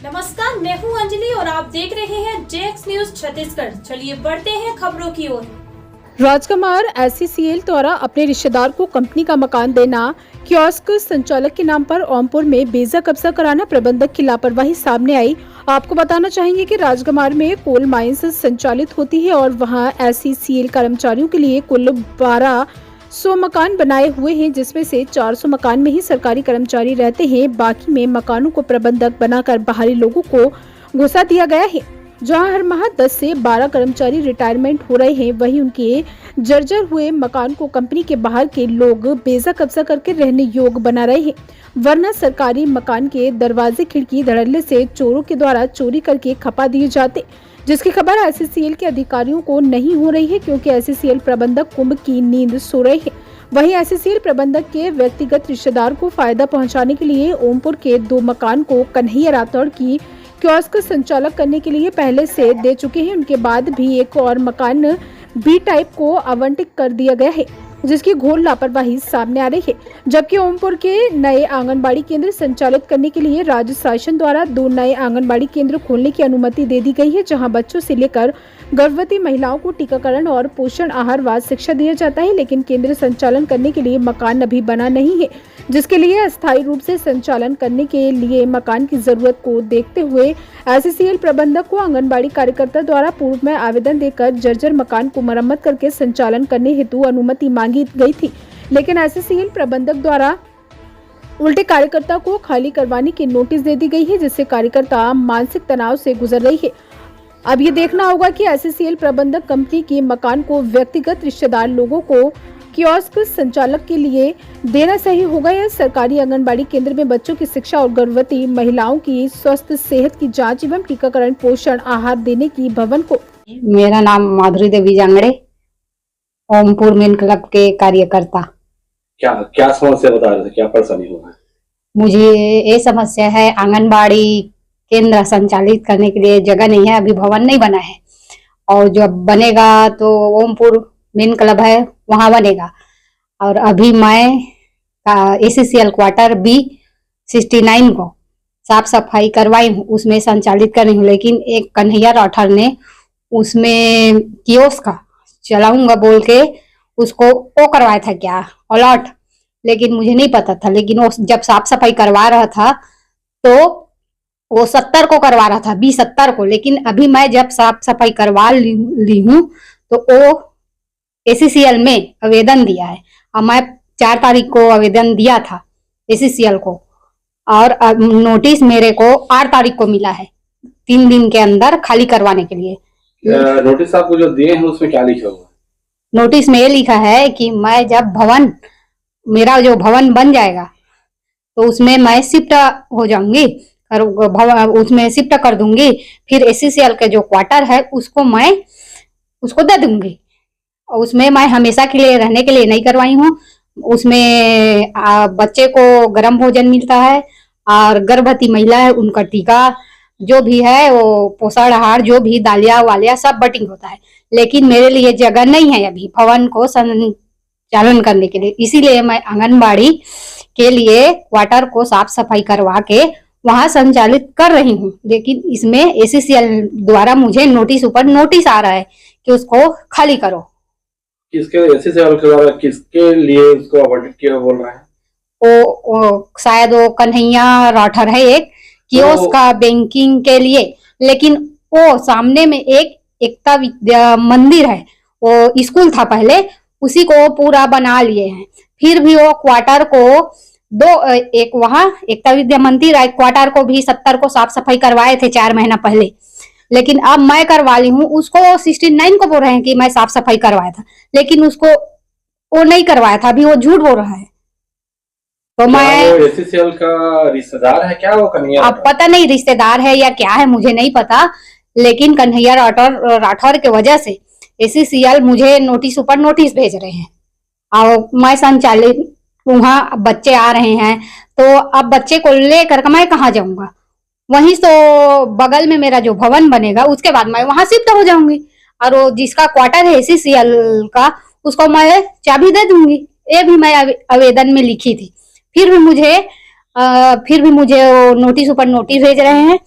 नमस्कार, मैं हूं अंजलि और आप देख रहे हैं जेएक्स न्यूज छत्तीसगढ़। चलिए बढ़ते हैं खबरों की ओर। राजकुमार एससीसीएल द्वारा अपने रिश्तेदार को कंपनी का मकान देना, कियोस्क संचालक के नाम पर ओमपुर में बेजा कब्जा कराना, प्रबंधक की लापरवाही सामने आई। आपको बताना चाहेंगे कि राजकुमार में कोल माइंस संचालित होती है और वहां एससीसीएल कर्मचारियों के लिए कुल 1200 मकान बनाए हुए हैं, जिसमें से 400 मकान में ही सरकारी कर्मचारी रहते हैं। बाकी में मकानों को प्रबंधक बनाकर बाहरी लोगों को घुसा दिया गया है। जहां हर माह 10 से 12 कर्मचारी रिटायरमेंट हो रहे हैं, वहीं उनके जर्जर हुए मकान को कंपनी के बाहर के लोग बेजा कब्जा करके रहने योग्य बना रहे हैं। वरना सरकारी मकान के दरवाजे खिड़की धड़ल्ले से चोरों के द्वारा चोरी करके खपा दिए जाते, जिसकी खबर एससीसीएल के अधिकारियों को नहीं हो रही है, क्योंकि एससीसीएल प्रबंधक कुंभ की नींद सो रहे हैं। वहीं एससीसीएल प्रबंधक के व्यक्तिगत रिश्तेदार को फायदा पहुंचाने के लिए ओमपुर के 2 मकान को कन्हैया राठौड़ की कियोस्क संचालक करने के लिए पहले से दे चुके हैं। उनके बाद भी एक और मकान बी टाइप को आवंटित कर दिया गया है, जिसकी घोर लापरवाही सामने आ रही है। जबकि ओमपुर के नए आंगनबाड़ी केंद्र संचालित करने के लिए राज्य शासन द्वारा 2 नए आंगनबाड़ी केंद्र खोलने की अनुमति दे दी गई है, जहां बच्चों से लेकर गर्भवती महिलाओं को टीकाकरण और पोषण आहार व शिक्षा दिया जाता है। लेकिन केंद्र संचालन करने के लिए मकान अभी बना नहीं है, जिसके लिए अस्थायी रूप से संचालन करने के लिए मकान की जरूरत को देखते हुए एससीसीएल प्रबंधक को आंगनबाड़ी कार्यकर्ता द्वारा पूर्व में आवेदन देकर जर्जर मकान को मरम्मत करके संचालन करने हेतु अनुमति मांगी गई थी। लेकिन एससीसीएल प्रबंधक द्वारा उल्टे कार्यकर्ता को खाली करवाने की नोटिस दे दी गई है, जिससे कार्यकर्ता मानसिक तनाव से गुजर रही है। अब ये देखना होगा कि एससीसीएल प्रबंधक कंपनी के मकान को व्यक्तिगत रिश्तेदार लोगों को कियोस्क संचालक के लिए देना सही होगा या सरकारी आंगनबाड़ी केंद्र में बच्चों की शिक्षा और गर्भवती महिलाओं की स्वस्थ सेहत की जांच एवं टीकाकरण पोषण आहार देने की भवन को। मेरा नाम माधुरी देवी जांगड़े, ओमपुर मेन क्लब के कार्यकर्ता। क्या क्या समस्या बता रहे थे, क्या परेशानी हो रहा है? मुझे ये समस्या है, आंगनबाड़ी केंद्र संचालित करने के लिए जगह नहीं है, अभी भवन नहीं बना है, और जब बनेगा तो ओमपुर मेन क्लब है वहां बनेगा। और अभी मैं एससीसीएल क्वार्टर B69 को साफ सफाई करवाई हूँ, उसमें संचालित कर रही हूँ। लेकिन एक कन्हैया राठौड़ ने उसमें कियोस्क का चलाऊंगा बोल के उसको वो करवाया था, क्या अलॉट, लेकिन मुझे नहीं पता था। लेकिन वो जब साफ सफाई करवा रहा था तो वो 70 को करवा रहा था, B70 को। लेकिन अभी मैं जब साफ सफाई करवा ली हूँ तो वो एससीसीएल में आवेदन दिया है, और मैं 4 तारीख को आवेदन दिया था एससीसीएल को, और नोटिस मेरे को 8 तारीख को मिला है, 3 दिन के अंदर खाली करवाने के लिए। नोटिस आपको जो दिए हैं उसमें क्या लिखा हुआ है? नोटिस में ये लिखा है कि मैं जब मेरा जो भवन बन जाएगा तो उसमें मैं शिफ्ट हो जाऊंगी, उसमें शिफ्ट कर दूंगी। फिर एससीसीएल के जो क्वार्टर है उसको दे दूंगी। उसमें मैं हमेशा के लिए रहने के लिए नहीं करवाई हूँ। उसमें बच्चे को गर्म भोजन मिलता है, और गर्भवती महिला है उनका टीका जो भी है, वो पोषण आहार जो भी दालिया वालिया सब बटिंग होता है। लेकिन मेरे लिए जगह नहीं है अभी भवन को संचालन करने के लिए, इसीलिए मैं आंगनबाड़ी के लिए क्वार्टर को साफ सफाई करवा के वहां संचालित कर रही हूँ। लेकिन इसमें एससीसीएल द्वारा मुझे नोटिस ऊपर नोटिस आ रहा है कि उसको खाली करो। किसके एससीसीएल के द्वारा किसके लिए उसको आवंटित किया बोल रहे हैं? वो शायद वो कन्हैया राठौड़ है, एक कियोस्क का बैंकिंग के लिए। लेकिन वो सामने में एक एकता विद्या मंदिर है, वो स्कूल था पहले, उसी को पूरा बना लिए हैं। फिर भी वो क्वार्टर को एक वहाँ एकता विद्या मंदिर है, क्वार्टर को भी 70 को साफ सफाई करवाए थे 4 महीना पहले। लेकिन अब मैं करवा ली हूँ, उसको 69 को बोल रहे हैं कि मैं साफ सफाई करवाया था, लेकिन उसको वो नहीं करवाया था, अभी वो झूठ बोल रहा है। तो मैं एससीसीएल का रिश्तेदार है क्या वो कन्हैया? अब पता नहीं रिश्तेदार है या क्या है, मुझे नहीं पता। लेकिन कन्हैया राठौड़ के वजह से एससीसीएल मुझे नोटिस ऊपर नोटिस भेज रहे हैं, और मैं संचालित वहाँ बच्चे आ रहे हैं, तो अब बच्चे को लेकर मैं कहाँ जाऊंगा? वहीं तो बगल में मेरा जो भवन बनेगा उसके बाद मैं वहां शिफ्ट हो जाऊंगी, और वो जिसका क्वार्टर है एससीसीएल का उसको मैं चाबी दे दूंगी। ये भी मैं आवेदन में लिखी थी। फिर भी मुझे फिर भी मुझे वो नोटिस ऊपर नोटिस भेज रहे हैं।